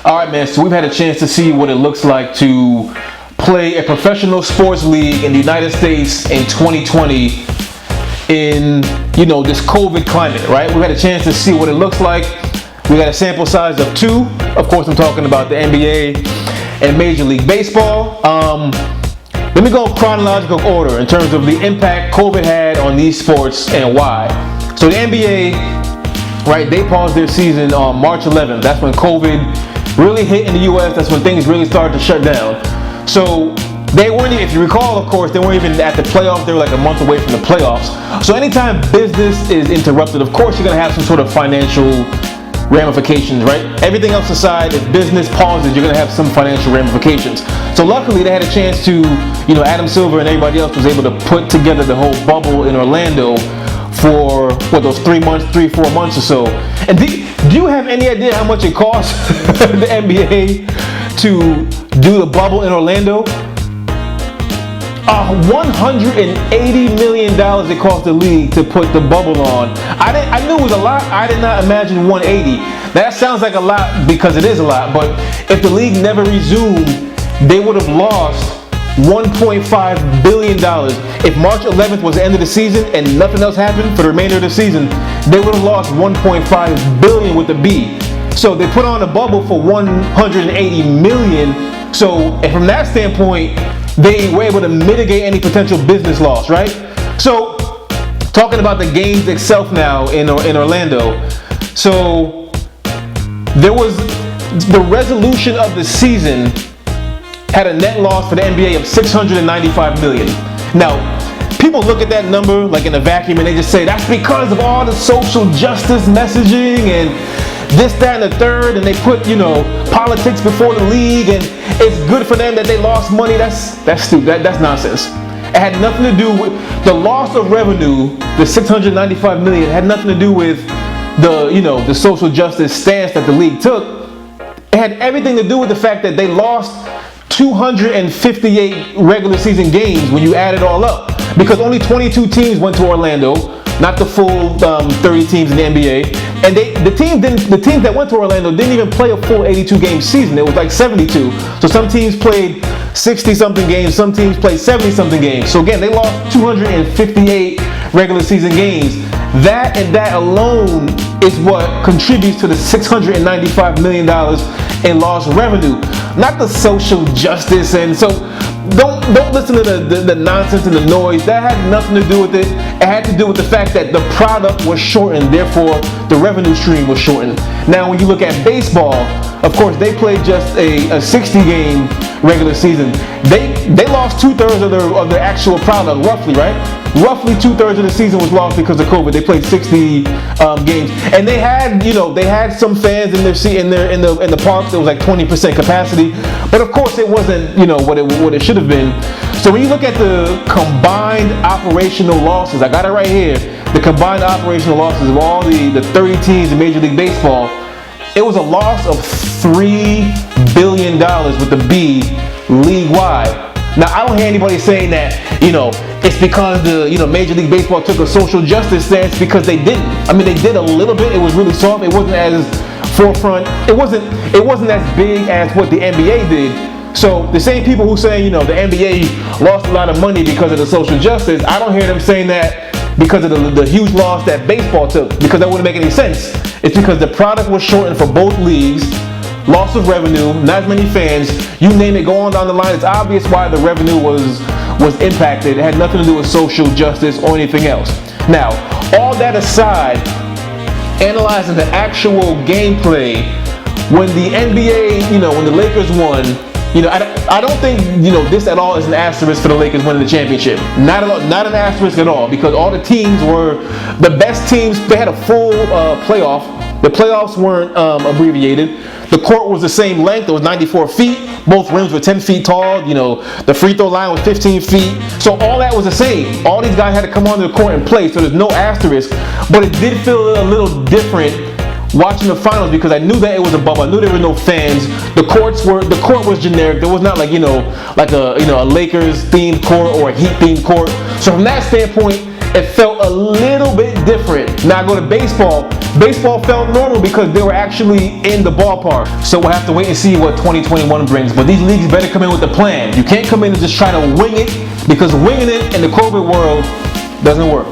All right, man, so we've had a chance to see what it looks like to play a professional sports league in the United States in 2020 in, this COVID climate, right? We've had a chance to see what it looks like. We got a sample size of 2. Of course, I'm talking about the NBA and Major League Baseball. Let me go in chronological order in terms of the impact COVID had on these sports and why. So the NBA, right, they paused their season on March 11th. That's when COVID really hit in the U.S. That's when things really started to shut down. So they weren't even, if you recall, of course, they weren't even at the playoffs. They were like a month away from the playoffs. So anytime business is interrupted, of course, you're going to have some sort of financial ramifications, right? Everything else aside, if business pauses, you're going to have some financial ramifications. So luckily, they had a chance to, Adam Silver and everybody else was able to put together the whole bubble in Orlando for those 4 months or so. And do you have any idea how much it cost the NBA to do the bubble in Orlando? $180 million it cost the league to put the bubble on. I knew it was a lot. I did not imagine 180. That sounds like a lot because it is a lot. But if the league never resumed, they would have lost $1.5 billion. If March 11th was the end of the season and nothing else happened for the remainder of the season, they would have lost $1.5 billion with the B. So they put on a bubble for $180 million. So and from that standpoint, they were able to mitigate any potential business loss, right? So talking about the games itself now in Orlando. So there was the resolution of the season had a net loss for the NBA of $695 million. Now, people look at that number like in a vacuum and they just say that's because of all the social justice messaging and this, that, and the third, and they put, politics before the league, and it's good for them that they lost money. That's stupid. That's nonsense. It had nothing to do with the loss of revenue. The $695 million had nothing to do with the social justice stance that the league took. It had everything to do with the fact that they lost 258 regular season games when you add it all up, because only 22 teams went to Orlando, not the full 30 teams in the NBA. And the teams that went to Orlando didn't even play a full 82 game season. It was like 72. So some teams played 60 something games, some teams played 70 something games. So again, they lost 258 regular season games. That and that alone is what contributes to the $695 million in lost revenue, not the social justice. And so don't listen to the nonsense and the noise. That had nothing to do with it. It had to do with the fact that the product was shortened, therefore the revenue stream was shortened. Now when you look at baseball, of course they played just a 60 game regular season. They lost 2/3 of their actual product, roughly, right? Roughly 2/3 of the season was lost because of COVID. They played 60 games, and they had some fans in their seat in the parks. It was like 20% capacity, but of course it wasn't what it should have been. So when you look at the combined operational losses, I got it right here. The combined operational losses of all the 30 teams in Major League Baseball, it was a loss of $3 billion with the B league-wide. Now, I don't hear anybody saying that, it's because the Major League Baseball took a social justice stance, because they didn't. I mean, they did a little bit. It was really soft. It wasn't as forefront. It wasn't as big as what the NBA did. So the same people who say, the NBA lost a lot of money because of the social justice, I don't hear them saying that because of the huge loss that baseball took, because that wouldn't make any sense. It's because the product was shortened for both leagues, loss of revenue, not as many fans, you name it, go on down the line. It's obvious why the revenue was impacted. It had nothing to do with social justice or anything else. Now, all that aside, analyzing the actual gameplay, when the NBA, when the Lakers won, I don't think, this at all is an asterisk for the Lakers winning the championship. Not an asterisk at all, because all the teams were the best teams. They had a full playoff. The playoffs weren't abbreviated. The court was the same length. It was 94 feet. Both rims were 10 feet tall. The free throw line was 15 feet. So all that was the same. All these guys had to come onto the court and play, so there's no asterisk. But it did feel a little different watching the finals, because I knew that it was a bubble. I knew there were no fans. The court was generic. There was not like a Lakers themed court or a Heat themed court. So from that standpoint, it felt a little bit different. Now I go to baseball. Baseball felt normal because they were actually in the ballpark. So we'll have to wait and see what 2021 brings. But these leagues better come in with a plan. You can't come in and just try to wing it, because winging it in the COVID world doesn't work.